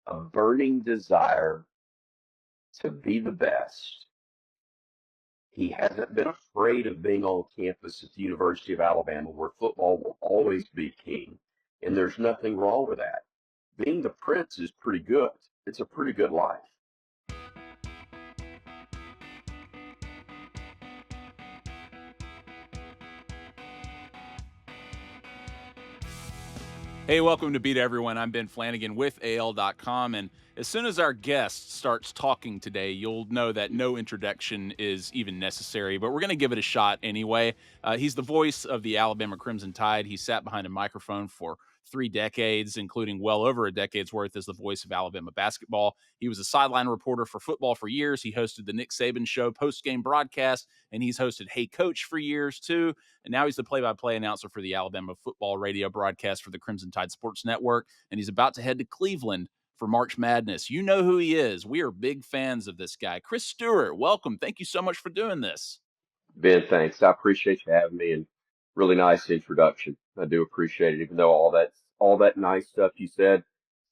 a burning desire to be the best. He hasn't been afraid of being on campus at the University of Alabama, where football will always be king. And there's nothing wrong with that. Being the prince is pretty good. It's a pretty good life. Hey, welcome to Beat Everyone. I'm Ben Flanagan with AL.com. And as soon as our guest starts talking today, you'll know that no introduction is even necessary, but we're going to give it a shot anyway. He's the voice of the Alabama Crimson Tide. He sat behind a microphone for 3 decades, including well over a decade's worth as the voice of Alabama basketball. He was a sideline reporter for football for years. He hosted the Nick Saban Show post-game broadcast, and he's hosted Hey Coach for years too. And now he's the play-by-play announcer for the Alabama football radio broadcast for the Crimson Tide Sports Network. And he's about to head to Cleveland for March Madness. You know who he is. We are big fans of this guy. Chris Stewart, welcome. Thank you so much for doing this. Ben, thanks. I appreciate you having me and really nice introduction. I do appreciate it, even though all that nice stuff you said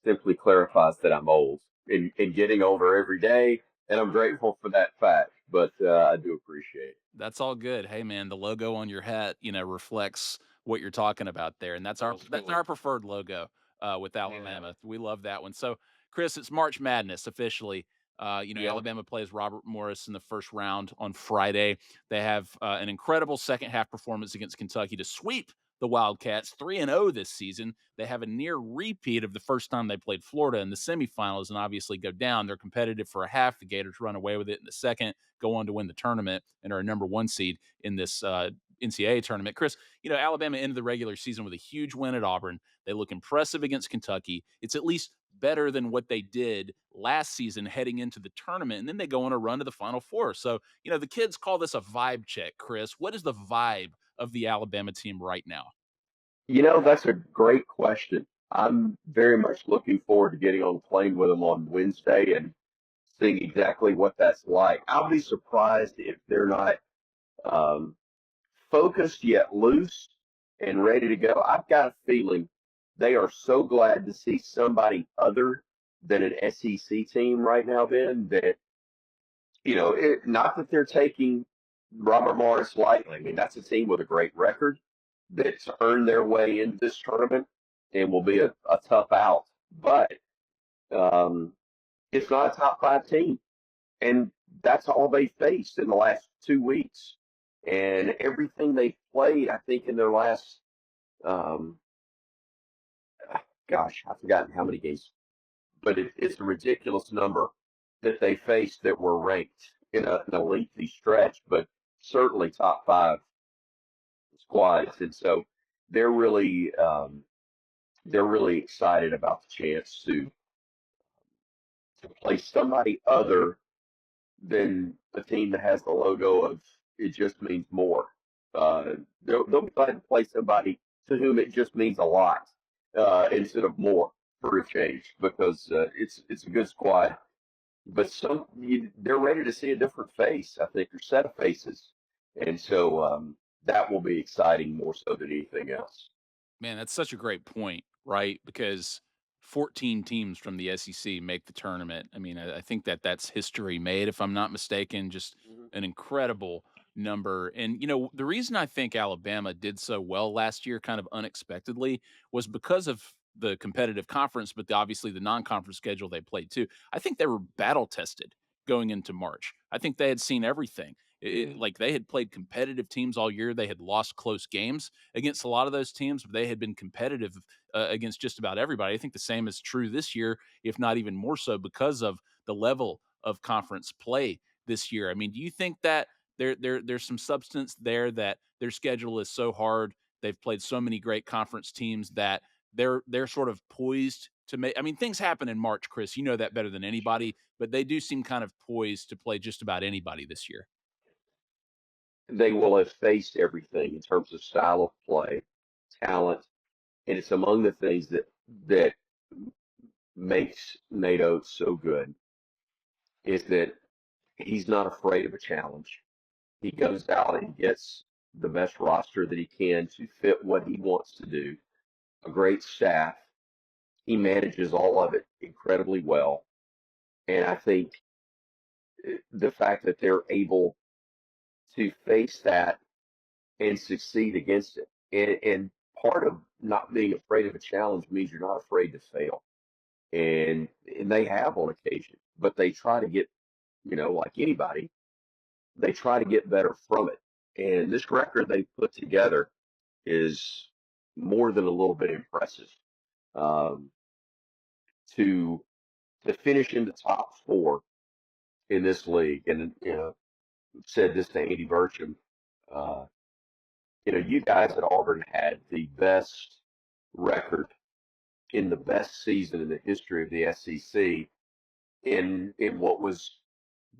simply clarifies that I'm old and getting older every day, and I'm grateful for that fact. But I do appreciate it. That's all good. Hey, man, the logo on your hat, reflects what you're talking about there, and that's our preferred logo with Yeah. Alabama. We love that one. So, Chris, it's March Madness officially. Yeah. Alabama plays Robert Morris in the first round on Friday. They have an incredible second half performance against Kentucky to sweep the Wildcats 3-0 this season. They have a near repeat of the first time they played Florida in the semifinals and obviously go down. They're competitive for a half. The Gators run away with it in the second, go on to win the tournament, and are a number one seed in this NCAA tournament. Chris, Alabama ended the regular season with a huge win at Auburn. They look impressive against Kentucky. It's at least better than what they did last season heading into the tournament. And then they go on a run to the Final Four. So, the kids call this a vibe check, Chris. What is the vibe of the Alabama team right now? That's a great question. I'm very much looking forward to getting on the plane with them on Wednesday and seeing exactly what that's like. I'll be surprised if they're not um, focused yet loose and ready to go. I've got a feeling they are so glad to see somebody other than an SEC team right now, Ben, that, not that they're taking Robert Morris lightly. I mean, that's a team with a great record that's earned their way into this tournament and will be a tough out. But um, it's not a top five team. And that's all they faced in the last 2 weeks. And everything they played, I think, in their last, um, gosh, I've forgotten how many games, but it's a ridiculous number that they faced that were ranked in a lengthy stretch, but certainly top five squads. And so they're really, um, they're really excited about the chance to play somebody other than a team that has the logo of it just means more. They'll be glad to play somebody to whom it just means a lot instead of more for a change because it's a good squad. But they're ready to see a different face, I think, or set of faces, and so that will be exciting more so than anything else. Man, that's such a great point, right? Because 14 teams from the SEC make the tournament. I mean, I think that's history made, if I'm not mistaken. Just Mhm. an incredible number. And, the reason I think Alabama did so well last year, kind of unexpectedly, was because of the competitive conference, but obviously the non conference schedule they played too. I think they were battle tested going into March. I think they had seen everything. Like they had played competitive teams all year. They had lost close games against a lot of those teams, but they had been competitive against just about everybody. I think the same is true this year, if not even more so, because of the level of conference play this year. I mean, do you think that there's some substance there that their schedule is so hard? They've played so many great conference teams that they're sort of poised to make. I mean, things happen in March, Chris. You know that better than anybody, but they do seem kind of poised to play just about anybody this year. They will have faced everything in terms of style of play, talent, and it's among the things that makes Nate Oates so good is that he's not afraid of a challenge. He goes out and gets the best roster that he can to fit what he wants to do. A great staff, He manages all of it incredibly well. And I think the fact that they're able to face that and succeed against it. And part of not being afraid of a challenge means you're not afraid to fail. And they have on occasion, but they try to get, like anybody, they try to get better from it. And this record they put together is more than a little bit impressive. Um, to to finish in the top four in this league, and said this to Andy Burcham, uh, you guys at Auburn had the best record in the best season in the history of the SEC in what was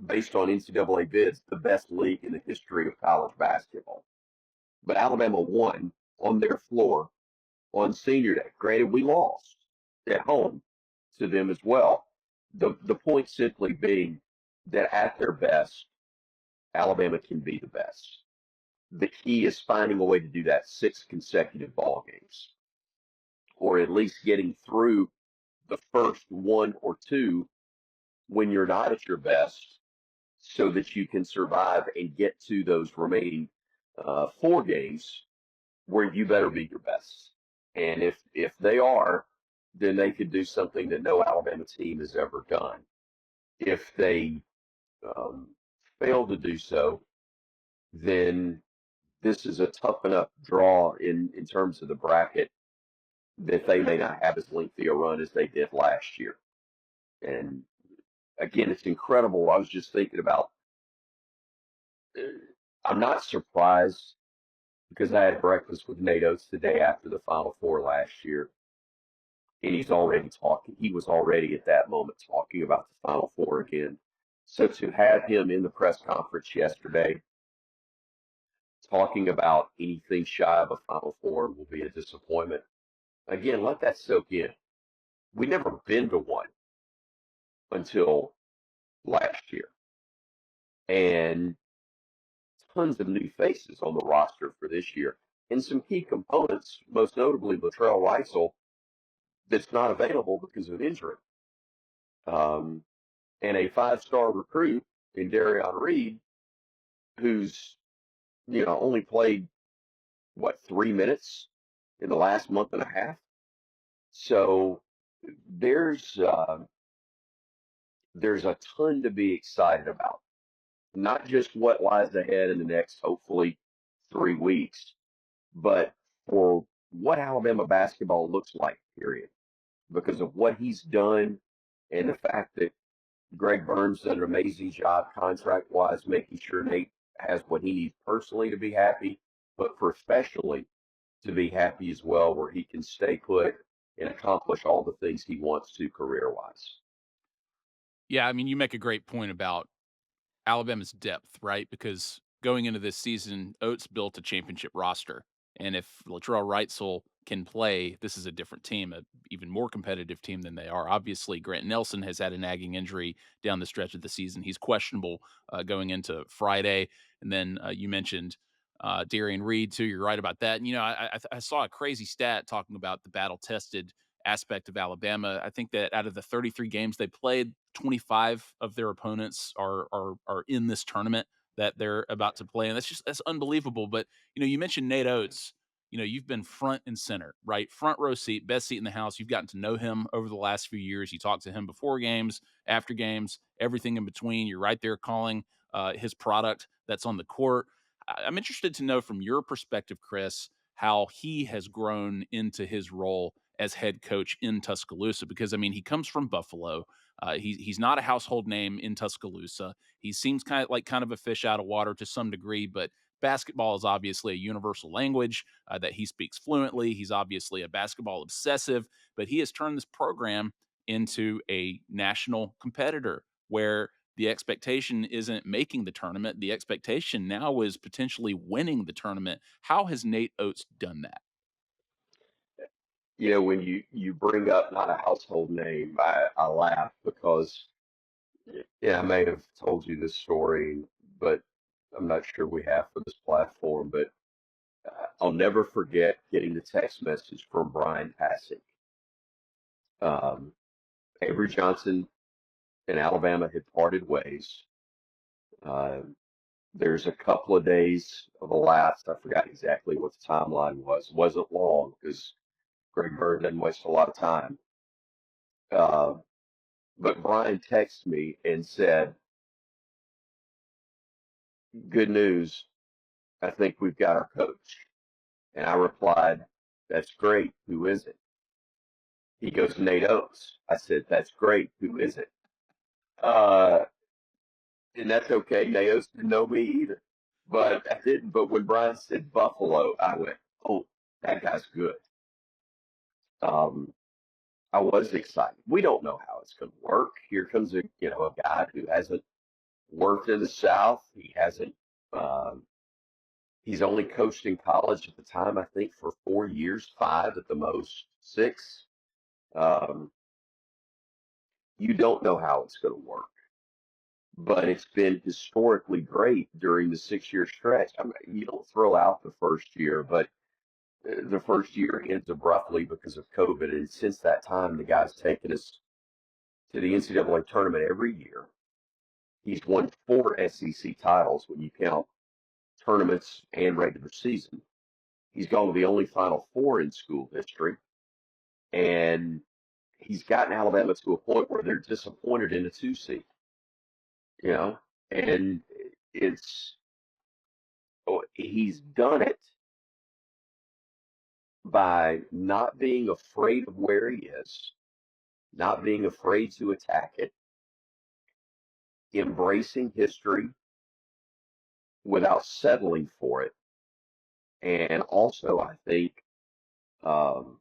based on NCAA bids, the best league in the history of college basketball. But Alabama won on their floor on senior day. Granted, we lost at home to them as well. The point simply being that at their best, Alabama can be the best. The key is finding a way to do that 6 consecutive ball games, or at least getting through the first one or two when you're not at your best, so that you can survive and get to those remaining 4 games where you better be your best. And if they are, then they could do something that no Alabama team has ever done. If they um, fail to do so, then this is a tough enough draw in terms of the bracket that they may not have as lengthy a run as they did last year. And again, it's incredible. I was just thinking about, uh, I'm not surprised because I had breakfast with Nate Oats the day after the Final Four last year. And he was already at that moment talking about the Final Four again. So to have him in the press conference yesterday talking about anything shy of a Final Four will be a disappointment. Again, let that soak in. We never been to one until last year. And tons of new faces on the roster for this year. And some key components, most notably Latrell Reisel, that's not available because of injury. Um, and a 5-star recruit in Darion Reed, who's, only played, 3 minutes in the last month and a half. So there's uh, there's a ton to be excited about. Not just what lies ahead in the next, hopefully, 3 weeks, but for what Alabama basketball looks like, period. Because of what he's done and the fact that Greg Burns done an amazing job contract-wise, making sure Nate has what he needs personally to be happy, but professionally to be happy as well, where he can stay put and accomplish all the things he wants to career-wise. Yeah, I mean, you make a great point about Alabama's depth, right? Because going into this season, Oates built a championship roster. And if Latrell Wrightsell can play, this is a different team, a even more competitive team than they are. Obviously, Grant Nelson has had a nagging injury down the stretch of the season. He's questionable going into Friday. And then you mentioned Darian Reed, too. You're right about that. And, I saw a crazy stat talking about the battle tested aspect of Alabama. I think that out of the 33 games they played, 25 of their opponents are in this tournament that they're about to play, and that's unbelievable. But you mentioned Nate Oates. You've been front and center, right? Front row seat, best seat in the house. You've gotten to know him over the last few years. You talked to him before games, after games, everything in between. You're right there calling his product that's on the court. I'm interested to know from your perspective, Chris, how he has grown into his role as head coach in Tuscaloosa, because I mean, he comes from Buffalo. He's not a household name in Tuscaloosa. He seems kind of a fish out of water to some degree, but basketball is obviously a universal language that he speaks fluently. He's obviously a basketball obsessive, but he has turned this program into a national competitor where the expectation isn't making the tournament. The expectation now is potentially winning the tournament. How has Nate Oates done that? When you bring up not a household name, I laugh because, yeah, I may have told you this story, but I'm not sure we have for this platform. But I'll never forget getting the text message from Brian Passing Um, Avery Johnson and Alabama had parted ways. Uh, there's a couple of days of elapsed. I forgot exactly what the timeline was. It wasn't long because Greg Bird doesn't waste a lot of time. Uh, but Brian texted me and said, "Good news. I think we've got our coach." And I replied, "That's great. Who is it?" He goes, "Nate Oats." I said, "That's great. Who is it?" Uh, and that's okay. Nate Oats didn't know me either. But I didn't. But when Brian said Buffalo, I went, "Oh, that guy's good." Um, I was excited. We don't know how it's going to work. Here comes a guy who hasn't worked in the South. He hasn't. Um, he's only coached in college at the time, I think, for 4 years, five at the most, six. Um, you don't know how it's going to work, but it's been historically great during the 6 year stretch. I mean, you don't throw out the first year, but the first year ends abruptly because of COVID. And since that time, the guy's taken us to the NCAA tournament every year. He's won four SEC titles when you count tournaments and regular season. He's gone to the only Final Four in school history, and he's gotten Alabama to a point where they're disappointed in a two seed. You know, and it's he's done it by not being afraid of where he is, not being afraid to attack it, embracing history without settling for it, and also I think um,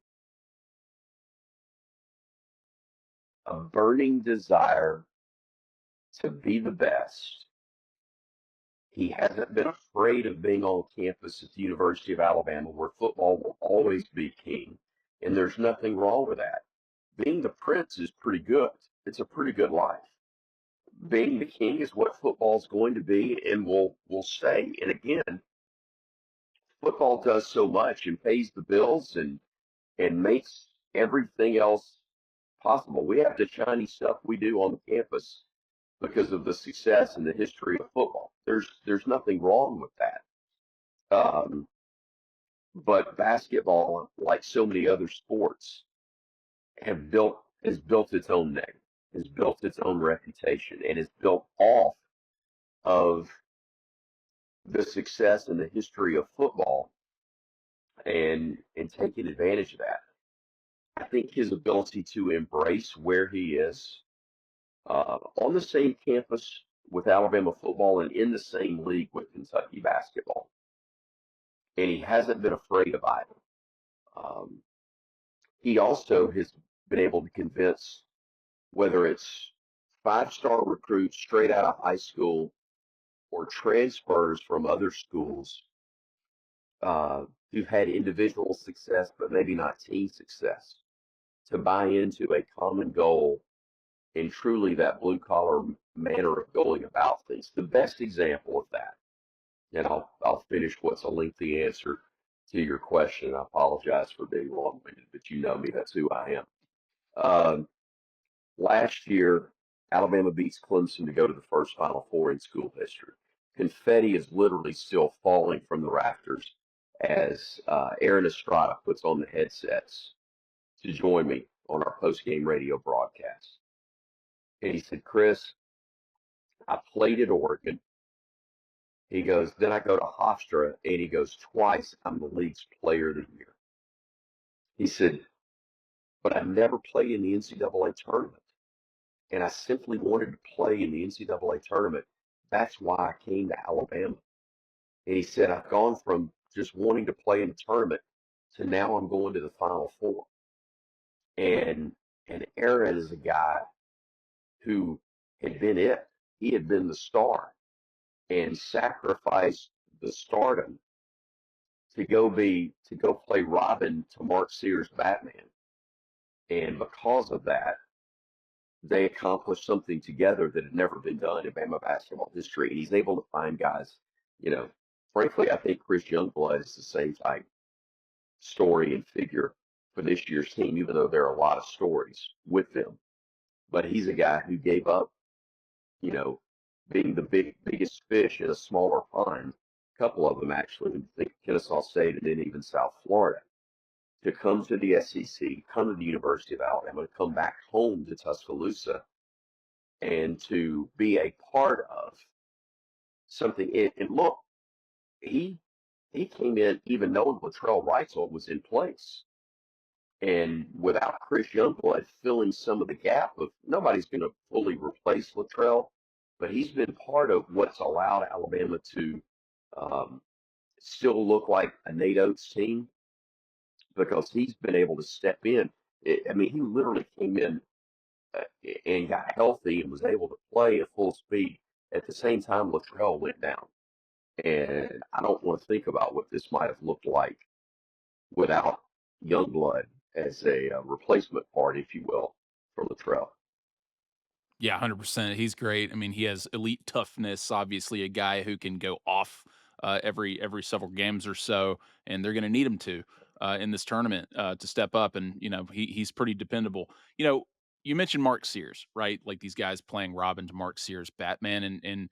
a burning desire to be the best. He hasn't been afraid of being on campus at the University of Alabama, where football will always be king, and there's nothing wrong with that. Being the prince is pretty good. It's a pretty good life. Being the king is what football's going to be and will stay. And again, football does so much and pays the bills and makes everything else possible. We have the shiny stuff we do on the campus because of the success and the history of football. There's nothing wrong with that. Um, but basketball, like so many other sports, has built its own name, has built its own reputation, and is built off of the success and the history of football and taking advantage of that. I think his ability to embrace where he is on the same campus with Alabama football and in the same league with Kentucky basketball, and he hasn't been afraid of either. Um, he also has been able to convince whether it's five-star recruits straight out of high school or transfers from other schools uh, who've had individual success but maybe not team success to buy into a common goal and truly that blue collar manner of going about things. The best example of that, and I'll finish what's a lengthy answer to your question. I apologize for being long winded, but you know me, that's who I am. Um, Last year, Alabama beats Clemson to go to the first Final Four in school history. Confetti is literally still falling from the rafters as Aaron Estrada puts on the headsets to join me on our post-game radio broadcast. And he said, "Chris, I played at Oregon." He goes, "Then I go to Hofstra," and he goes, "Twice I'm the league's player of the year." He said, "But I never played in the NCAA tournament. And I simply wanted to play in the NCAA tournament. That's why I came to Alabama." And he said, "I've gone from just wanting to play in the tournament to now I'm going to the Final Four." And Aaron is a guy who had been it. He had been the star and sacrificed the stardom to go play Robin to Mark Sears' Batman. And because of that, they accomplished something together that had never been done in Bama basketball history. And he's able to find guys, you know, frankly, I think Chris Youngblood is the same type story and figure. for this year's team, even though there are a lot of stories with them. But he's a guy who gave up, you know, being the biggest fish in a smaller pond, a couple of them actually, I think Kennesaw State and then even South Florida, to come to the SEC, come to the University of Alabama, to come back home to Tuscaloosa, and to be a part of something. And look, he he came in even knowing Latrell Wrightsell was in place. And without Chris Youngblood filling some of the gap of nobody's going to fully replace Latrell, but he's been part of what's allowed Alabama to um, still look like a Nate Oats team because he's been able to step in. I mean, he literally came in uh, and got healthy and was able to play at full speed at the same time Latrell went down. And I don't want to think about what this might have looked like without Youngblood as a replacement part, if you will, for Latrell. Yeah, 100%. He's great. I mean, he has elite toughness, obviously a guy who can go off every several games or so, and they're going to need him to in this tournament to step up. And he's pretty dependable. You mentioned Mark Sears, right? Like these guys playing Robin to Mark Sears Batman, and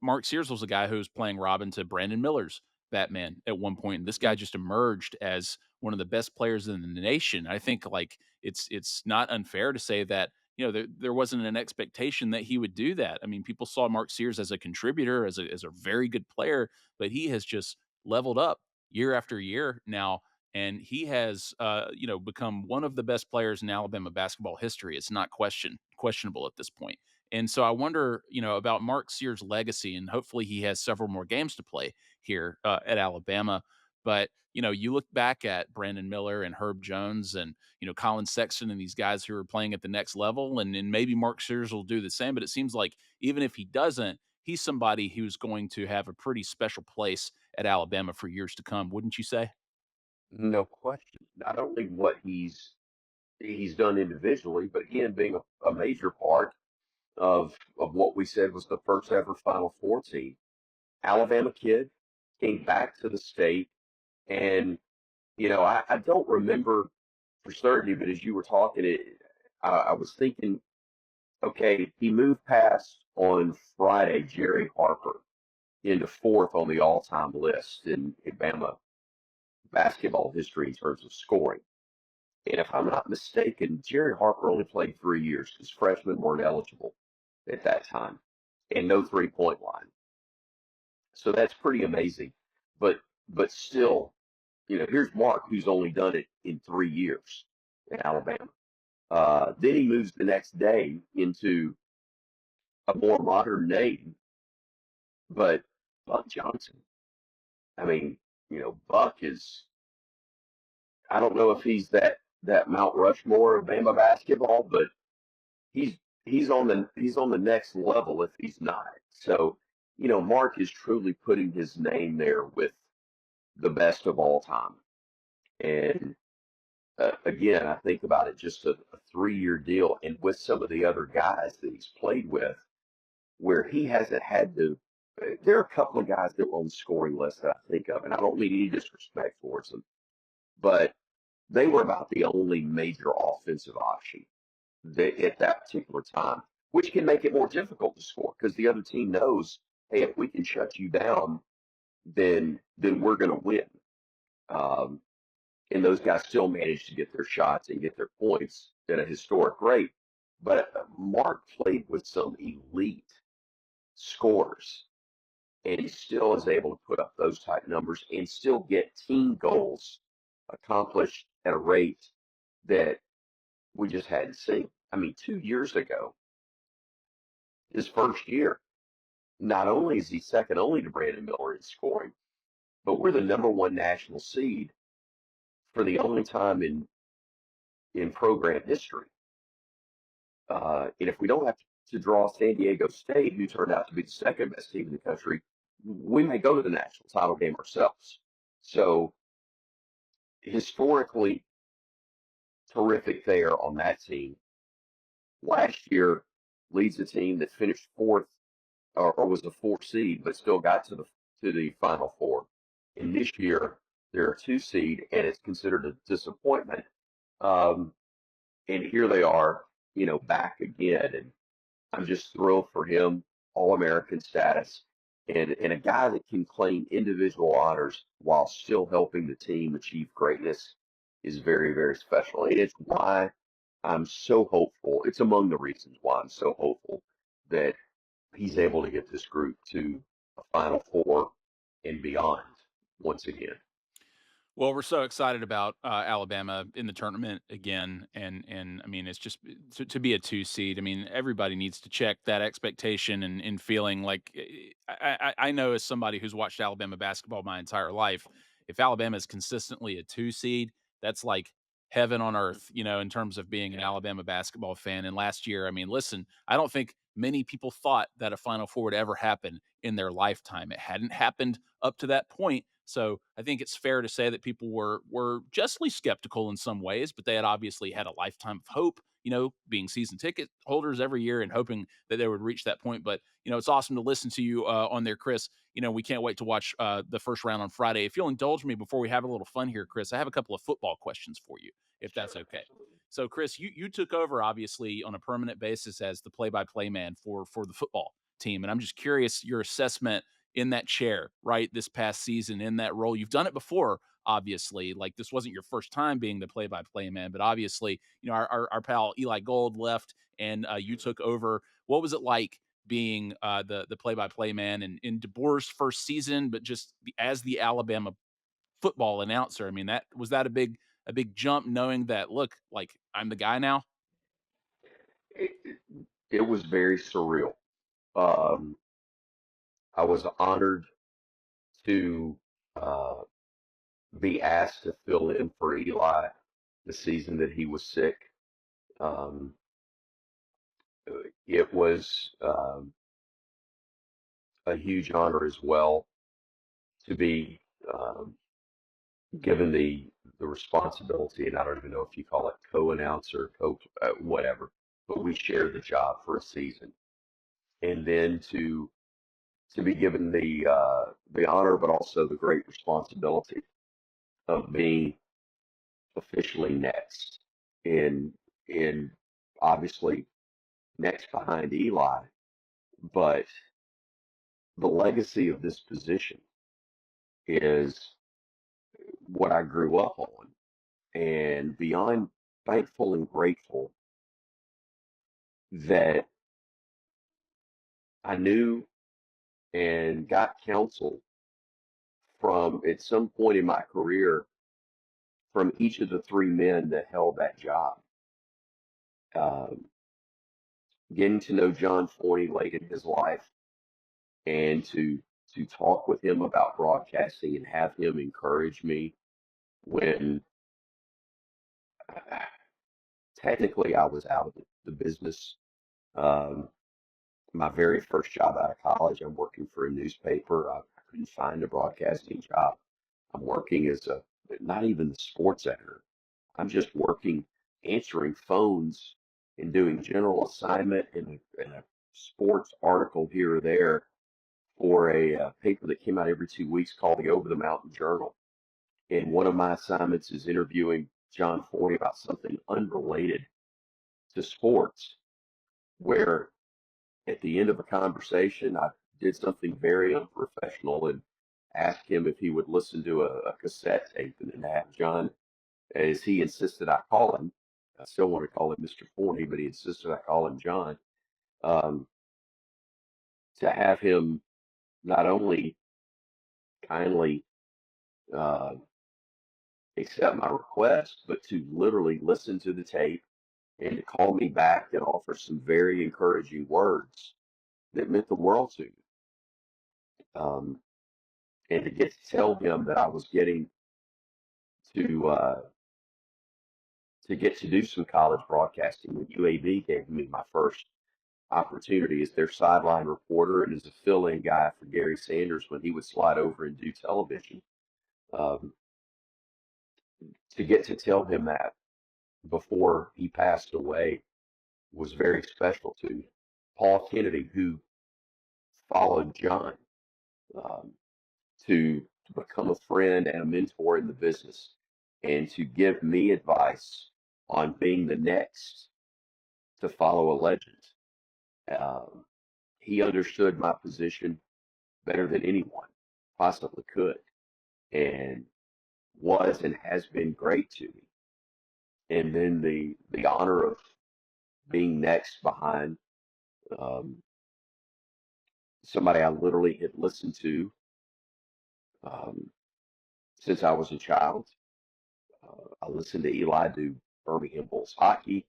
Mark Sears was a guy who was playing Robin to Brandon Miller's Batman at one point. And this guy just emerged as one of the best players in the nation. I think like it's not unfair to say that there wasn't an expectation that he would do that. I mean, people saw Mark Sears as a contributor, as a very good player, but he has just leveled up year after year now, and he has become one of the best players in Alabama basketball history. It's not questionable at this point. And so I wonder, about Mark Sears' legacy, and hopefully he has several more games to play here at Alabama. But you look back at Brandon Miller and Herb Jones and Colin Sexton and these guys who are playing at the next level, and maybe Mark Sears will do the same. But it seems like even if he doesn't, he's somebody who's going to have a pretty special place at Alabama for years to come, wouldn't you say? No question. Not only what he's done individually, but again, being a major part of what we said was the first ever Final Four team. Alabama kid came back to the state, and I don't remember for certainty, but as you were talking, I was thinking, okay, he moved past on Friday Jerry Harper into fourth on the all-time list in Bama basketball history in terms of scoring. And if I'm not mistaken, Jerry Harper only played 3 years because freshmen weren't eligible at that time, and no three-point line. So that's pretty amazing. But still, here's Mark, who's only done it in 3 years in Alabama. Then he moves the next day into a more modern name, but Buck Johnson. I mean, Buck is. I don't know if he's that Mount Rushmore of Bama basketball, but he's he's on the next level if he's not. So, Mark is truly putting his name there with the best of all time. And again, I think about it just a 3 year deal, and with some of the other guys that he's played with, where he hasn't had to. There are a couple of guys that were on the scoring list that I think of, and I don't mean any disrespect towards them, but they were about the only major offensive option at that particular time, which can make it more difficult to score because the other team knows, hey, if we can shut you down, then we're going to win. Um, and those guys still managed to get their shots and get their points at a historic rate. But Mark played with some elite scorers, and he still is able to put up those type numbers and still get team goals accomplished at a rate that we just hadn't seen. I mean, 2 years ago, his first year, not only is he second only to Brandon Miller in scoring, but we're the number one national seed for the only time in program history. And if we don't have to draw San Diego State, who turned out to be the second best team in the country, we may go to the national title game ourselves. So historically terrific there on that team. Last year leads a team that finished fourth or was the fourth seed, but still got to the Final Four. And this year they're a two seed, and it's considered a disappointment Um, and here they are, back again. And I'm just thrilled for him, All-American status, and a guy that can claim individual honors while still helping the team achieve greatness is very, very special. And it's why I'm so hopeful. It's among the reasons why I'm so hopeful that he's able to get this group to a Final Four and beyond once again. Well, we're so excited about Alabama in the tournament again, and I mean, it's just to be a 2 seed. I mean, everybody needs to check that expectation and feeling like I know as somebody who's watched Alabama basketball my entire life, if Alabama is consistently a 2 seed, that's like heaven on earth, in terms of being an Alabama basketball fan. And last year, I mean, listen, I don't think many people thought that a Final Four would ever happen in their lifetime. It hadn't happened up to that point. So I think it's fair to say that people were justly skeptical in some ways, but they had obviously had a lifetime of hope, being season ticket holders every year and hoping that they would reach that point. But it's awesome to listen to you on there, Chris. We can't wait to watch the first round on Friday. If you'll indulge me before we have a little fun here, Chris, I have a couple of football questions for you, if that's Sure, okay. absolutely. So, Chris, you took over obviously on a permanent basis as the play-by-play man for the football team, and I'm just curious your assessment in that chair, right? This past season in that role. You've done it before, obviously. Like this wasn't your first time being the play by play man, but obviously, our pal Eli Gold left and you took over. What was it like being the play by play man in DeBoer's first season, but just as the Alabama football announcer? I mean, that was that a big jump knowing that look, like I'm the guy now? It was very surreal. Um, I was honored to uh, be asked to fill in for Eli the season that he was sick. Um, it was a huge honor as well to be um, given the responsibility, and I don't even know if you call it co-announcer, whatever, but we shared the job for a season, and then to be given the honor, but also the great responsibility of being officially next, in in obviously next behind Eli, but the legacy of this position is what I grew up on, and beyond thankful and grateful that I knew and got counsel from at some point in my career from each of the three men that held that job. Um, Getting to know John Forney late in his life and to talk with him about broadcasting and have him encourage me when technically I was out of the business. Um, my very first job out of college, I'm working for a newspaper. I couldn't find a broadcasting job. I'm working as a not even the sports editor. I'm just working answering phones and doing general assignment in a sports article here or there for a paper that came out every 2 weeks called the Over the Mountain Journal. And one of my assignments is interviewing John Forney about something unrelated to sports, where at the end of a conversation, I did something very unprofessional and asked him if he would listen to a cassette tape and then have John, as he insisted I call him. I still want to call him Mr. Forney, but he insisted I call him John. Um, to have him not only kindly uh, accept my request, but to literally listen to the tape and to call me back and offer some very encouraging words that meant the world to me. Um, and to get to tell him that I was getting to uh, to get to do some college broadcasting when UAB gave me my first opportunity as their sideline reporter and as a fill-in guy for Gary Sanders when he would slide over and do television. Um, to get to tell him that before he passed away was very special to me. Paul Kennedy, who followed John um, to become a friend and a mentor in the business, and to give me advice on being the next to follow a legend. Um, he understood my position better than anyone possibly could, and was and has been great to me. And then the honor of being next behind um, somebody I literally had listened to um, since I was a child. I listened to Eli do Birmingham Bulls hockey,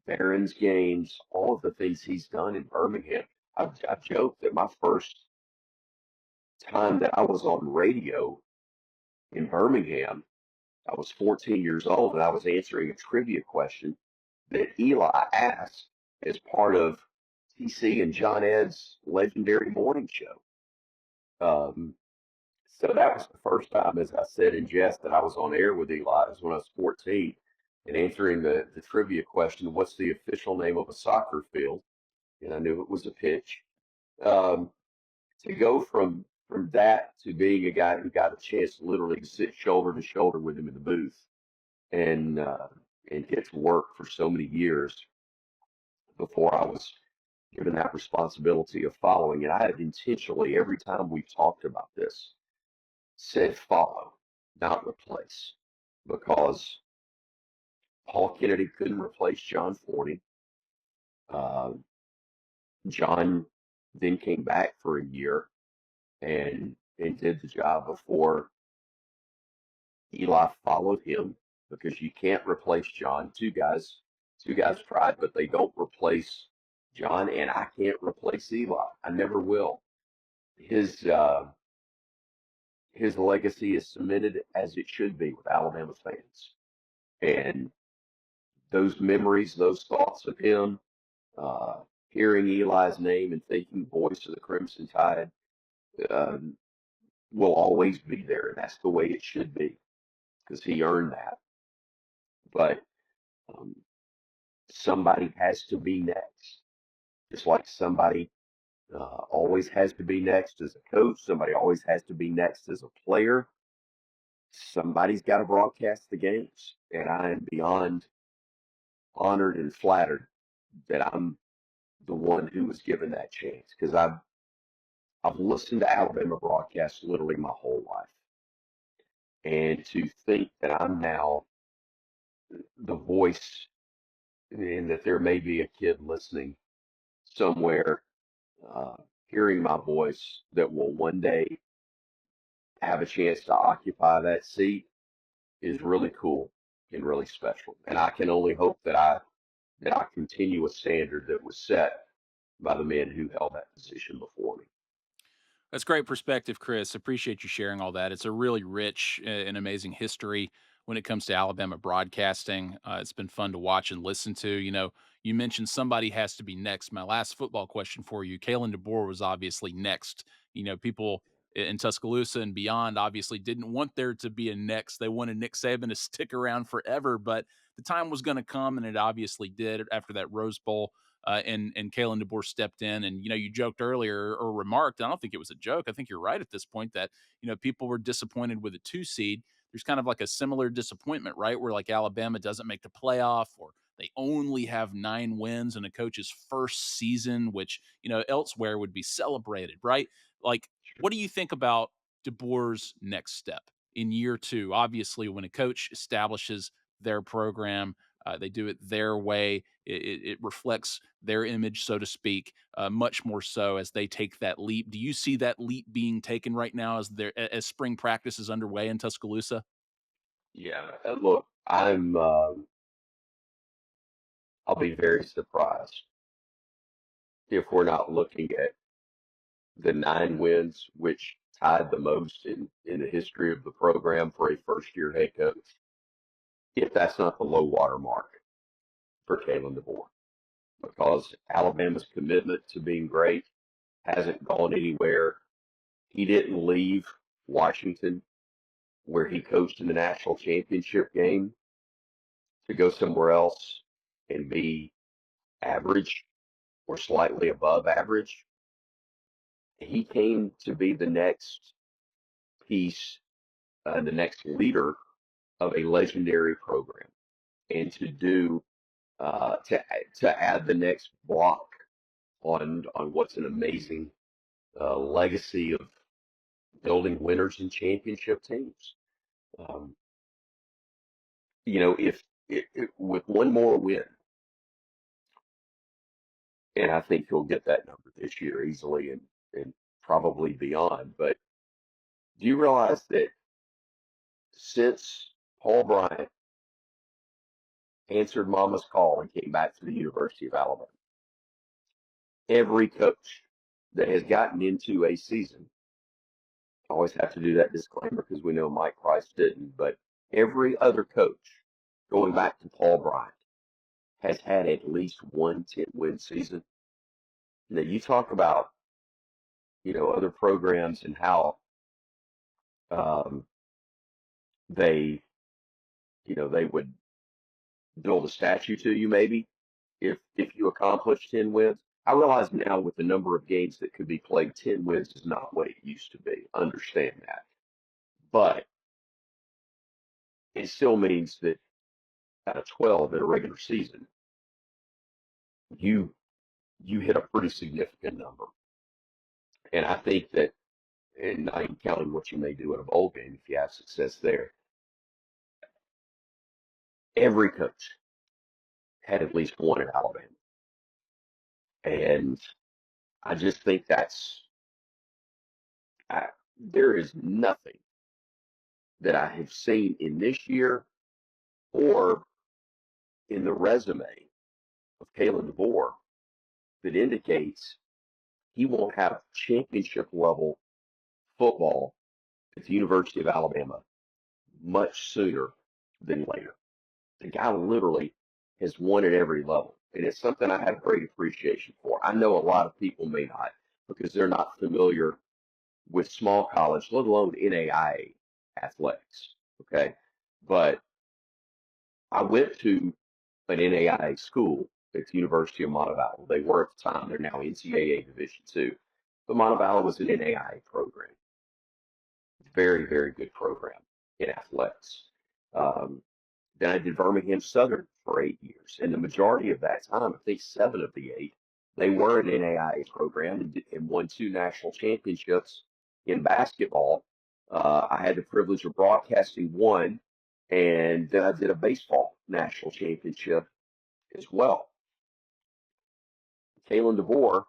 Barons games, all of the things he's done in Birmingham. I've joked that my first time that I was on radio in Birmingham, I was 14 years old and I was answering a trivia question that Eli asked as part of TC and John Ed's legendary morning show. Um, so that was the first time, as I said in jest, that I was on air with Eli. It was when I was 14 and answering the trivia question, what's the official name of a soccer field? And I knew it was a pitch. Um, to go from that to being a guy who got a chance to literally sit shoulder to shoulder with him in the booth and get to work for so many years before I was given that responsibility of following. And I had intentionally, every time we've talked about this, said follow, not replace, because Paul Kennedy couldn't replace John Forney. Uh, John then came back for a year and did the job before Eli followed him, because you can't replace John. Two guys tried, but they don't replace John, and I can't replace Eli. I never will. His his legacy is cemented as it should be with Alabama fans, and those memories, those thoughts of him, uh, hearing Eli's name and thinking voice of the Crimson Tide, um, will always be there, and that's the way it should be because he earned that. But um, somebody has to be next, just like somebody always has to be next as a coach. Somebody always has to be next as a player. Somebody's got to broadcast the games, and I am beyond honored and flattered that I'm the one who was given that chance, because I've listened to Alabama broadcasts literally my whole life, and to think that I'm now the voice, and that there may be a kid listening somewhere, uh, hearing my voice, that will one day have a chance to occupy that seat, is really cool and really special. And I can only hope that I continue a standard that was set by the men who held that position before me. That's great perspective, Chris. Appreciate you sharing all that. It's a really rich and amazing history when it comes to Alabama broadcasting. It's been fun to watch and listen to. You mentioned somebody has to be next. My last football question for you: Kalen DeBoer was obviously next. People in Tuscaloosa and beyond obviously didn't want there to be a next. They wanted Nick Saban to stick around forever, but the time was going to come, and it obviously did after that Rose Bowl. And Kalen DeBoer stepped in, and you joked earlier or remarked. I don't think it was a joke. I think you're right at this point that people were disappointed with a 2 seed. There's kind of like a similar disappointment, right? Where like Alabama doesn't make the playoff, or they only have 9 wins in a coach's first season, which elsewhere would be celebrated, right? Like, what do you think about DeBoer's next step in year 2? Obviously, when a coach establishes their program, they do it their way. It reflects their image, so to speak, much more so as they take that leap. Do you see that leap being taken right now as spring practice is underway in Tuscaloosa? Yeah, look, I'll be very surprised if we're not looking at the 9 wins, which tied the most in the history of the program for a first year head coach, if that's not the low water mark for Kalen DeBoer, because Alabama's commitment to being great hasn't gone anywhere. He didn't leave Washington, where he coached in the national championship game, to go somewhere else and be average or slightly above average. He came to be the next piece, the next leader of a legendary program. and to do to add the next block on what's an amazing legacy of building winners and championship teams. Um, if with one more win, and I think he'll get that number this year easily and probably beyond. But do you realize that since Paul Bryant answered Mama's call and came back to the University of Alabama, every coach that has gotten into a season, I always have to do that disclaimer because we know Mike Price didn't, but every other coach going back to Paul Bryant has had at least one 10-win season. Now you talk about, other programs and how um, they, they would build a statue to you maybe if you accomplish 10 wins. I realize now with the number of games that could be played, 10 wins is not what it used to be. Understand that. But it still means that out of 12 in a regular season, you you hit a pretty significant number. And I think that, and not even counting what you may do in a bowl game if you have success there, every coach had at least one at Alabama. And I just think I, there is nothing that I have seen in this year or in the resume of Kalen DeBoer that indicates he won't have championship level football at the University of Alabama much sooner than later. The guy literally has won at every level, and it's something I have great appreciation for. I know a lot of people may not because they're not familiar with small college, let alone NAIA athletics. Okay, but I went to an NAIA school at the University of Montevallo. They were at the time; they're now NCAA Division II. But Montevallo was an NAIA program, very, very good program in athletics. Um, Then I did Birmingham Southern for 8 years. And the majority of that time, I think 7 of the 8, they were an NAIA program and won 2 national championships in basketball. I had the privilege of broadcasting one, and then I did a baseball national championship as well. Kalen DeBoer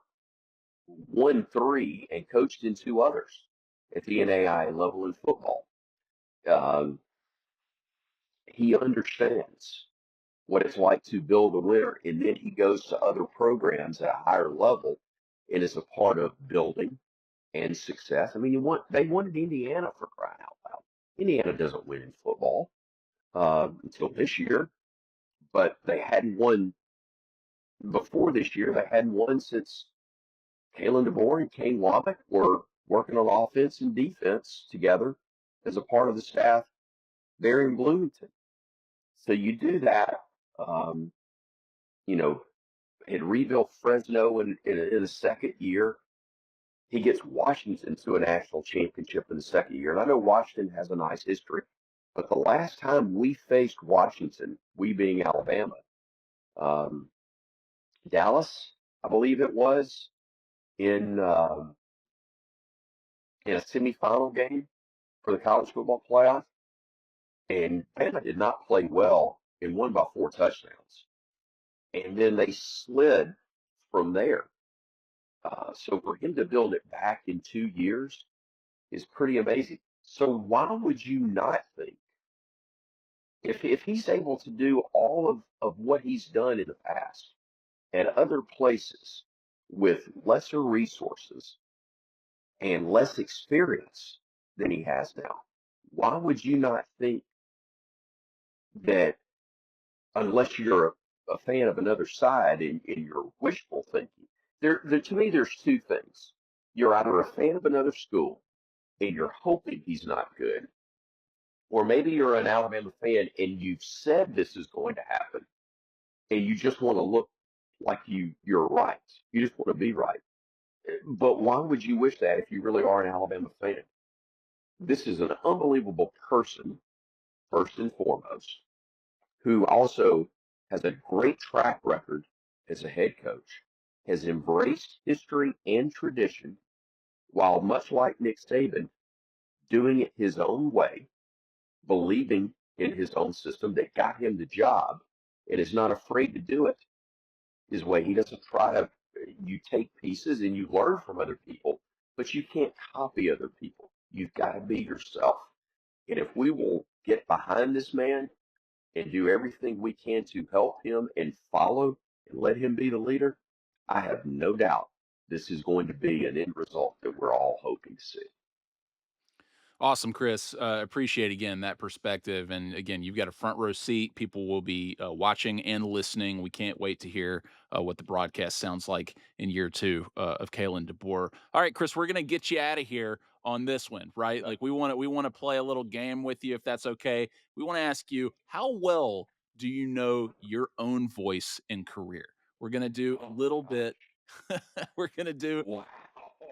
won 3 and coached in 2 others at the NAIA level in football. Um, he understands what it's like to build a winner. And then he goes to other programs at a higher level and is a part of building and success. I mean, they wanted Indiana for crying out loud. Indiana doesn't win in football until this year, but they hadn't won before this year. They hadn't won since Kalen DeBoer and Kane Wobbeck were working on offense and defense together as a part of the staff there in Bloomington. So you do that, um, you know, and rebuilt Fresno in the second year. He gets Washington to a national championship in the second year. And I know Washington has a nice history, but the last time we faced Washington, we being Alabama, um, Dallas, I believe it was, in in a semifinal game for the college football playoff, and Bama did not play well and won by 4 touchdowns. And then they slid from there. So for him to build it back in 2 years is pretty amazing. So why would you not think if he's able to do all of what he's done in the past at other places with lesser resources and less experience than he has now, why would you not think that unless you're a fan of another side and you're wishful thinking, to me there's 2 things. You're either a fan of another school and you're hoping he's not good, or maybe you're an Alabama fan and you've said this is going to happen, and you just want to look like you're right. You just want to be right. But why would you wish that if you really are an Alabama fan? This is an unbelievable person, first and foremost. who also has a great track record as a head coach, has embraced history and tradition while, much like Nick Saban, doing it his own way, believing in his own system that got him the job, and is not afraid to do it his way. He doesn't try to, you take pieces and you learn from other people, but you can't copy other people. You've got to be yourself. And if we will get behind this man and do everything we can to help him and follow and let him be the leader, I have no doubt this is going to be an end result that we're all hoping to see. Awesome, Chris. Appreciate again that perspective. And again, you've got a front row seat. People will be watching and listening. We can't wait to hear what the broadcast sounds like in year two of Kalen DeBoer. All right, Chris, we're gonna get you out of here on this one, right? Like we want to play a little game with you, if that's okay. We want to ask you, how well do you know your own voice and career? We're gonna do a little bit. we're gonna do Wow.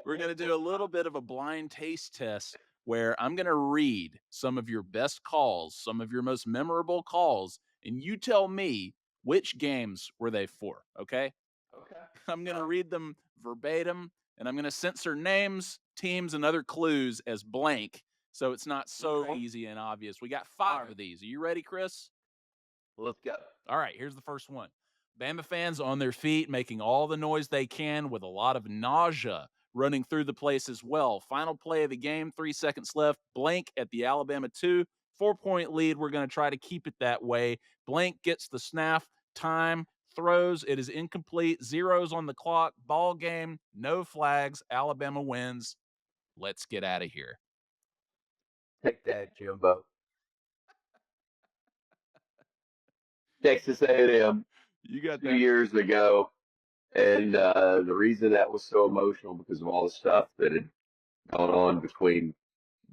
we're going to do a little bit of a blind taste test where I'm going to read some of your best calls, some of your most memorable calls, and you tell me which games were they for, okay? Okay. I'm going to read them verbatim and I'm going to censor names, teams, and other clues as blank so it's not so Okay. easy and obvious. We got 5 of these. Are you ready, Chris? Let's go. All right, here's the first one. Bama fans on their feet, making all the noise they can with a lot of nausea running through the place as well. Final play of the game, 3 seconds left. Blank at the Alabama 2. 4-point lead. We're going to try to keep it that way. Blank gets the snap. Time throws. It is incomplete. Zeros on the clock. Ball game. No flags. Alabama wins. Let's get out of here. Take that, Jimbo. Texas A&M You got 2 years ago, and the reason that was so emotional because of all the stuff that had gone on between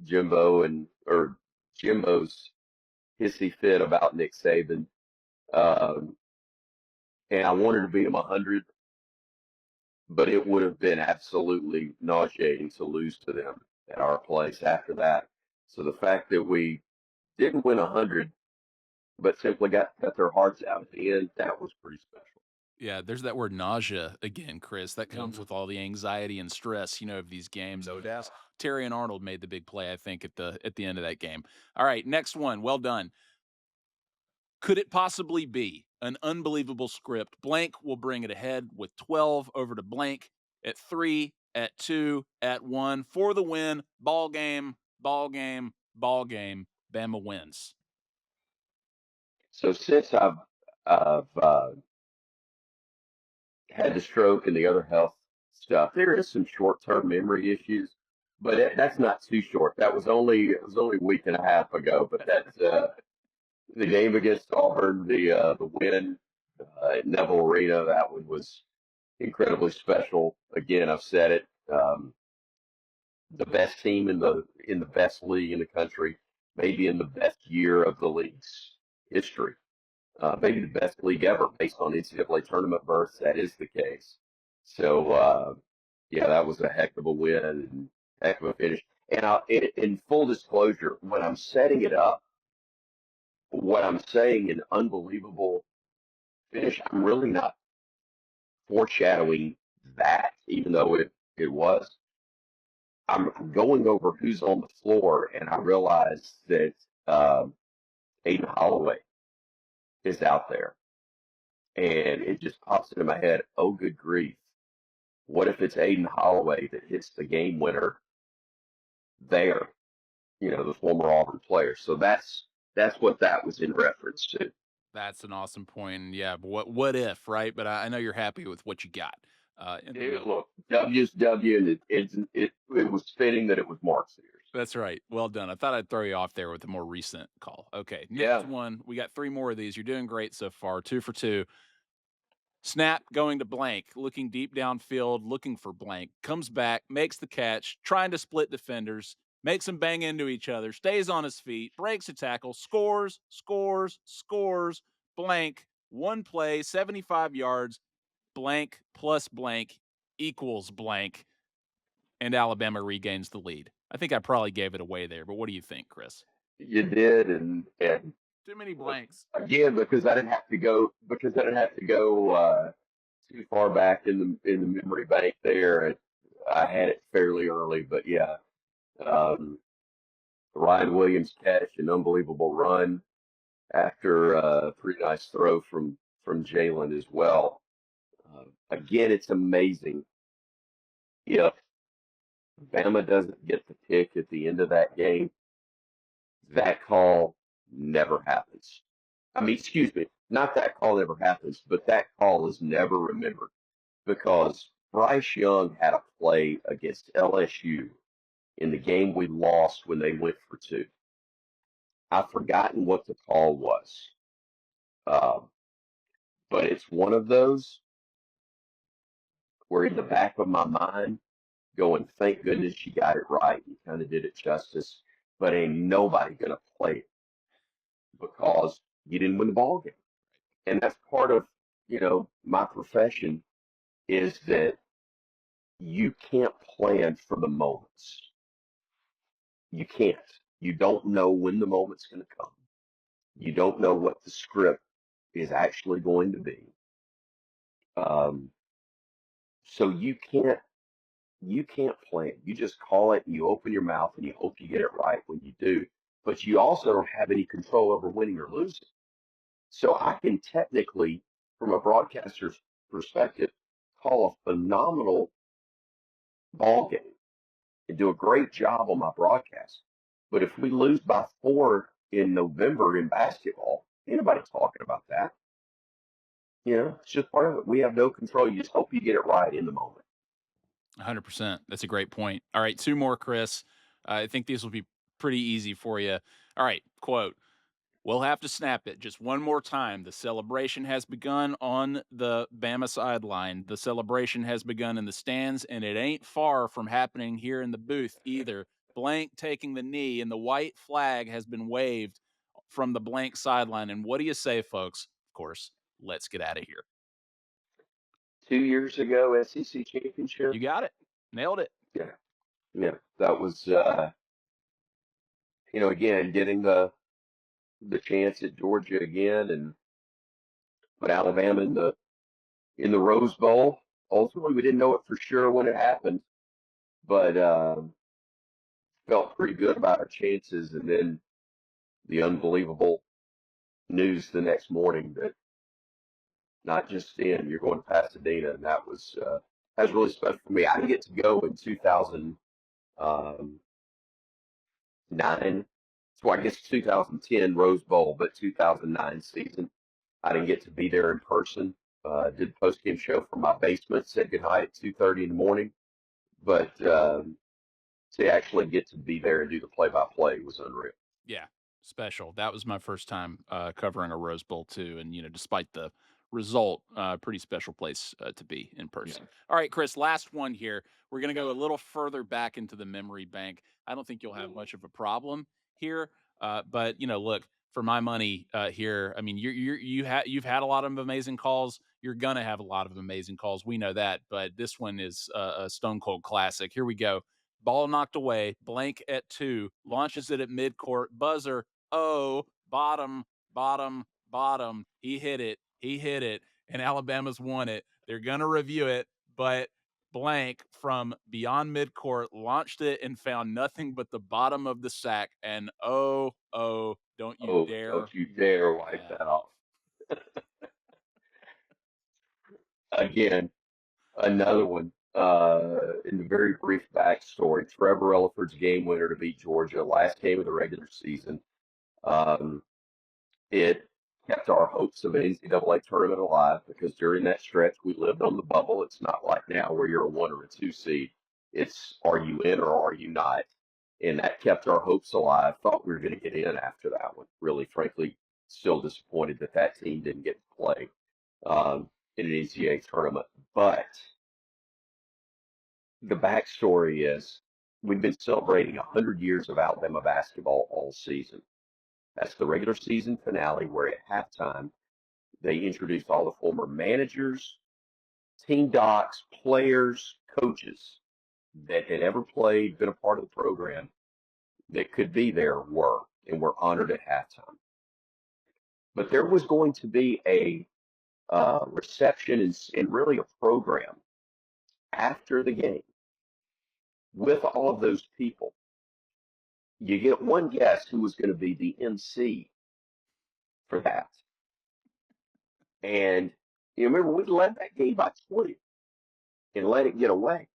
Jimbo and or Jimbo's hissy fit about Nick Saban, um, and I wanted to beat him 100, but it would have been absolutely nauseating to lose to them at our place after that. So the fact that we didn't win 100, but simply got their hearts out at the end, that was pretty special. Yeah, there's that word nausea again, Chris. That comes with all the anxiety and stress, of these games. No doubt. Terry and Arnold made the big play, I think, at the end of that game. All right, next one. Well done. Could it possibly be an unbelievable script? Blank will bring it ahead with 12 over to blank at 3, at 2, at 1 for the win. Ball game, ball game, ball game. Bama wins. So since I've had the stroke and the other health stuff, there is some short-term memory issues, but that's not too short. It was only a week and a half ago, but that's the game against Auburn, the win at Neville Arena. That one was incredibly special. Again, I've said it. The best team in the best league in the country, maybe in the best year of the league's history, maybe the best league ever based on NCAA tournament berths. That is the case. So yeah, that was a heck of a win and heck of a finish. And in full disclosure, when I'm setting it up, what I'm saying an unbelievable finish, I'm really not foreshadowing that, even though it was. I'm going over who's on the floor, and I realize that Aiden Holloway is out there, and it just pops into my head. Oh, good grief! What if it's Aiden Holloway that hits the game winner there? The former Auburn player. So that's what that was in reference to. That's an awesome point. And yeah, but what if, right? But I know you're happy with what you got. Look, W's W, and it was fitting that it was Mark Sears. That's right. Well done. I thought I'd throw you off there with a more recent call. Okay, next Yeah. one. We got 3 more of these. You're doing great so far. 2 for 2. Snap going to blank, looking deep downfield, looking for blank. Comes back, makes the catch, trying to split defenders, makes them bang into each other, stays on his feet, breaks a tackle, scores, scores, scores, blank. One play, 75 yards, blank plus blank equals blank, and Alabama regains the lead. I think I probably gave it away there, but what do you think, Chris? You did, and Too many blanks. Again, because I didn't have to go too far back in the memory bank there. I had it fairly early, but yeah, um, Ryan Williams catch, an unbelievable run after a pretty nice throw from Jalen as well. Again, it's amazing if Bama doesn't get the pick at the end of that game, that call never happens. I mean, excuse me, not that call never happens, but that call is never remembered because Bryce Young had a play against LSU in the game we lost when they went for two. I've forgotten what the call was, um, but it's one of those where in the back of my mind, going, thank goodness you got it right. You kind of did it justice, but ain't nobody going to play it because you didn't win the ball game. And that's part of, my profession is that you can't plan for the moments. You can't. You don't know when the moment's going to come. You don't know what the script is actually going to be. Um, so you can't plan. You just call it and you open your mouth and you hope you get it right when you do. But you also don't have any control over winning or losing. So I can technically, from a broadcaster's perspective, call a phenomenal ball game and do a great job on my broadcast. But if we lose by 4 in November in basketball, ain't nobody talking about that. It's just part of it. We have no control. You just hope you get it right in the moment. 100%. That's a great point. All right, two more, Chris. I think these will be pretty easy for you. All right, quote. We'll have to snap it just one more time. The celebration has begun on the Bama sideline. The celebration has begun in the stands, and it ain't far from happening here in the booth either. Blank taking the knee, and the white flag has been waved from the blank sideline. And what do you say, folks? Of course, let's get out of here. 2 years ago, SEC championship. You got it. Nailed it. Yeah, yeah, that was again getting the chance at Georgia again, and but Alabama in the Rose Bowl. Ultimately, we didn't know it for sure when it happened, but felt pretty good about our chances. And then the unbelievable news the next morning that not just in you're going to Pasadena, and that was really special for me. I didn't get to go in 2009. So I guess 2010 Rose Bowl, but 2009 season, I didn't get to be there in person. Did the post game show from my basement, said goodnight at 2:30 in the morning. But to actually get to be there and do the play-by-play was unreal. Yeah, special. That was my first time covering a Rose Bowl too, and despite the result, pretty special place to be in person. Yeah. All right, Chris, last one here. We're gonna go a little further back into the memory bank. I don't think you'll have much of a problem here, but look. For my money here, I mean, you've had a lot of amazing calls. You're gonna have a lot of amazing calls. We know that, but this one is a stone cold classic. Here we go. Ball knocked away, blank at 2, launches it at midcourt, buzzer, oh, bottom, bottom, bottom. He hit it, and Alabama's won it. They're going to review it, but blank from beyond midcourt launched it and found nothing but the bottom of the sack. And don't you Oh, dare don't you wipe dare wipe that that off. off. Again, another one. In the very brief backstory, Trevor Elliford's game winner to beat Georgia, last game of the regular season. Um, it kept our hopes of an NCAA tournament alive because during that stretch we lived on the bubble. It's not like now where you're a 1 or a 2 seed. It's are you in or are you not? And that kept our hopes alive. Thought we were going to get in after that one. Really, frankly, still disappointed that team didn't get to play in an NCAA tournament. But the backstory is we've been celebrating 100 years of Alabama basketball all season. That's the regular season finale where at halftime they introduced all the former managers, team docs, players, coaches that had ever played, been a part of the program that could be there and were honored at halftime. but there was going to be a reception and really a program after the game with all of those people. You get one guess who was going to be the MC for that. And you remember we led that game by 20 and let it get away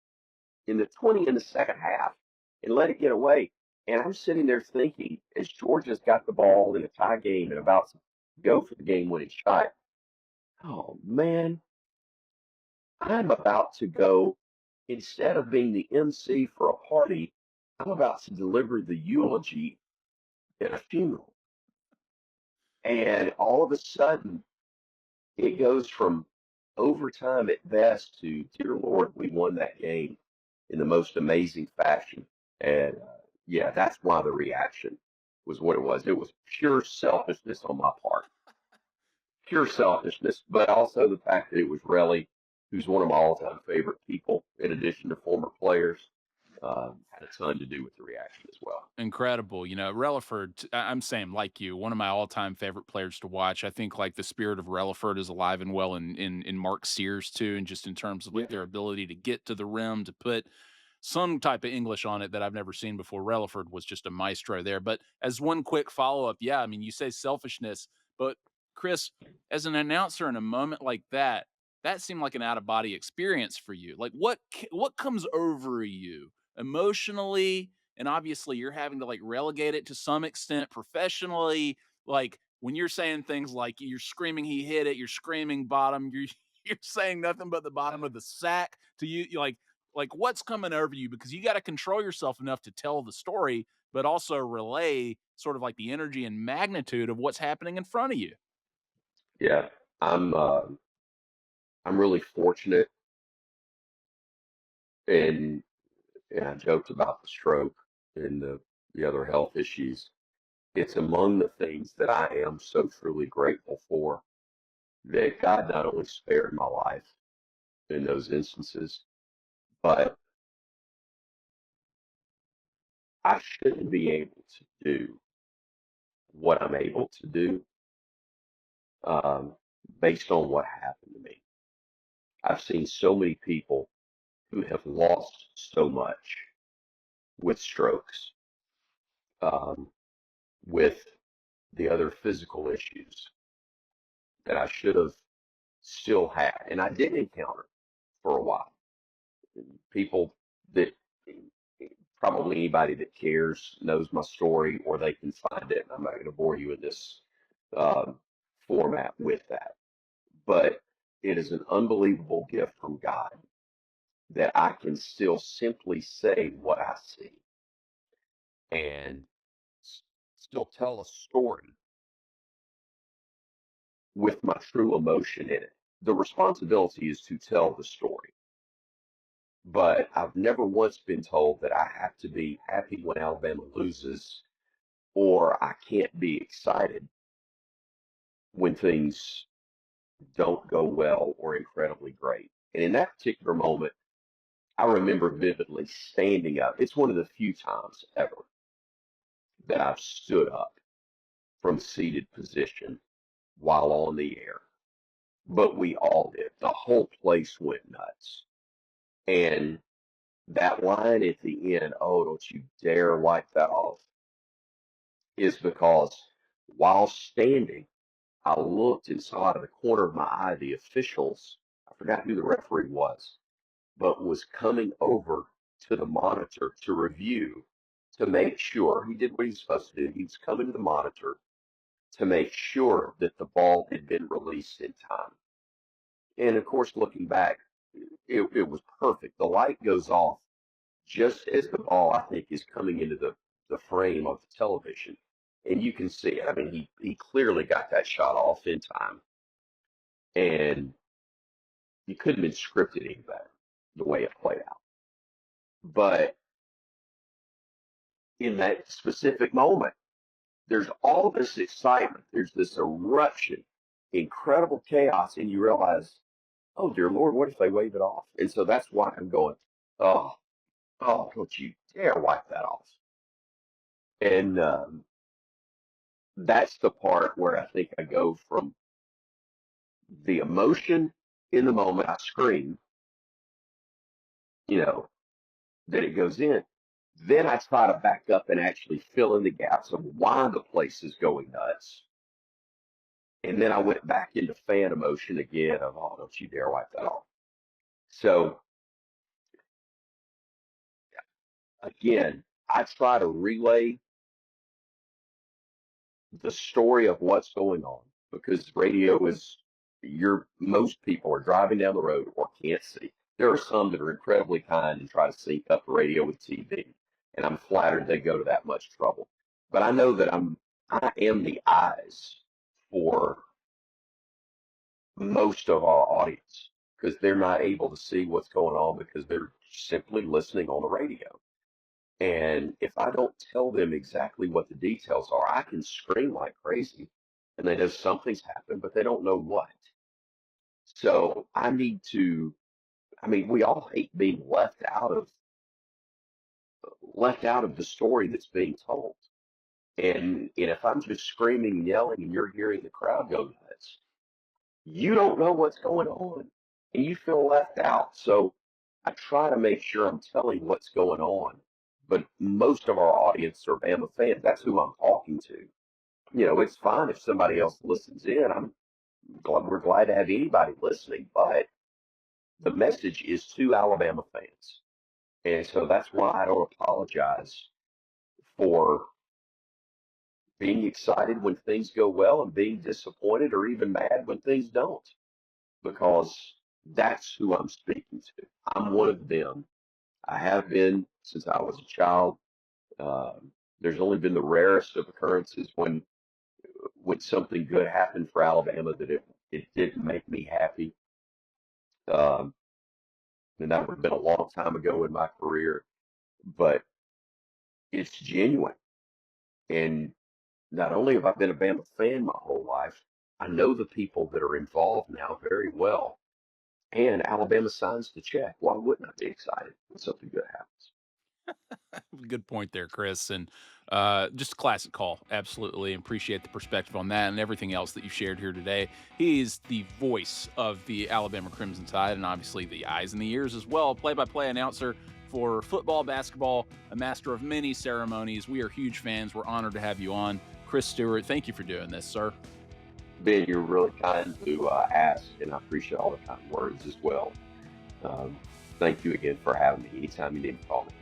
in the 20 in the second half and let it get away. And I'm sitting there thinking, as Georgia's got the ball in a tie game and about to go for the game winning shot, oh man, I'm about to go, instead of being the MC for a party, I'm about to deliver the eulogy at a funeral. And all of a sudden, it goes from overtime at best to, dear Lord, we won that game in the most amazing fashion. And yeah, that's why the reaction was what it was. It was pure selfishness on my part, pure selfishness, but also the fact that it was Relly, who's one of my all-time favorite people, in addition to former players, had a ton to do with the reaction as well. Incredible. You know, Relaford, I'm saying like you, one of my all-time favorite players to watch. I think like the spirit of Relaford is alive and well in Mark Sears too, and just in terms of Yeah, like their ability to get to the rim, to put some type of English on it that I've never seen before. Relaford was just a maestro there. But as one quick follow-up, yeah, I mean, you say selfishness, but Chris, as an announcer in a moment like that, that seemed like an out-of-body experience for you. Like what comes over you emotionally, and obviously you're having to like relegate it to some extent professionally, like when you're saying things like you're screaming he hit it, you're screaming bottom, you're saying nothing but the bottom of the sack to you, like what's coming over you, because you got to control yourself enough to tell the story but also relay sort of like the energy and magnitude of what's happening in front of you. yeah. I'm uh, I'm really fortunate, and I joked about the stroke and the other health issues. It's among the things that I am so truly grateful for, that God not only spared my life in those instances, but I shouldn't be able to do what I'm able to do, um, based on what happened to me. I've seen so many people who have lost so much with strokes, um, with the other physical issues that I should have still had, and I did encounter for a while. People that, probably anybody that cares knows my story, or they can find it. I'm not going to bore you in this um, format with that, but it is an unbelievable gift from God that I can still simply say what I see and still tell a story with my true emotion in it. The responsibility is to tell the story, but I've never once been told that I have to be happy when Alabama loses, or I can't be excited when things don't go well or incredibly great. And in that particular moment, I remember vividly standing up. It's one of the few times ever that I've stood up from seated position while on the air. But we all did. The whole place went nuts. And that line at the end, oh, don't you dare wipe that off, is because while standing, I looked and saw out of the corner of my eye the officials. I forgot who the referee was, but was coming over to the monitor to review, to make sure he did what he was supposed to do. He was coming to the monitor to make sure that the ball had been released in time. And of course, looking back, it was perfect. The light goes off just as the ball, I think, is coming into the frame of the television. And you can see it. I mean, he clearly got that shot off in time. And you couldn't have been scripted any better the way it played out. But in that specific moment, there's all this excitement, there's this eruption, incredible chaos, and you realize, oh dear Lord, what if they wave it off? And so that's why I'm going, oh, oh, don't you dare wipe that off. And that's the part where I think I go from the emotion in the moment, I scream, you know, that it goes in. Then I try to back up and actually fill in the gaps of why the place is going nuts. And then I went back into fan emotion again of, oh, don't you dare wipe that off. So again, I try to relay the story of what's going on because radio is most people are driving down the road or can't see. There are some that are incredibly kind and try to sync up the radio with TV, and I'm flattered they go to that much trouble. But I know that I am the eyes for most of our audience because they're not able to see what's going on because they're simply listening on the radio. And if I don't tell them exactly what the details are, I can scream like crazy and they know something's happened, but they don't know what. So I need to, I mean, we all hate being left out of the story that's being told. And if I'm just screaming and yelling and you're hearing the crowd go nuts, you don't know what's going on and you feel left out. So I try to make sure I'm telling what's going on. But most of our audience are Bama fans. That's who I'm talking to. You know, it's fine if somebody else listens in. We're glad to have anybody listening, but the message is to Alabama fans. And so that's why I don't apologize for being excited when things go well and being disappointed or even mad when things don't, because that's who I'm speaking to. I'm one of them. I have been since I was a child. There's only been the rarest of occurrences when something good happened for Alabama that it didn't make me happy. Um, and that would have been a long time ago in my career, but it's genuine. And not only have I been a Bama fan my whole life, I know the people that are involved now very well. And Alabama signs the check. Why wouldn't I be excited when something good happens? Good point there, Chris. And just a classic call. Absolutely appreciate the perspective on that and everything else that you shared here today. He is the voice of the Alabama Crimson Tide and obviously the eyes and the ears as well. Play-by-play announcer for football, basketball, a master of many ceremonies. We are huge fans. We're honored to have you on. Chris Stewart, thank you for doing this, sir. Ben, you're really kind to ask, and I appreciate all the kind words as well. Um, Thank you again for having me. Anytime you need to call me.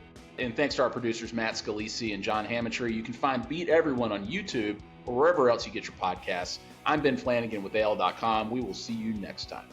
And thanks to our producers, Matt Scalisi and John Hammondtree. You can find Beat Everyone on YouTube or wherever else you get your podcasts. I'm Ben Flanagan with AL.com. We will see you next time.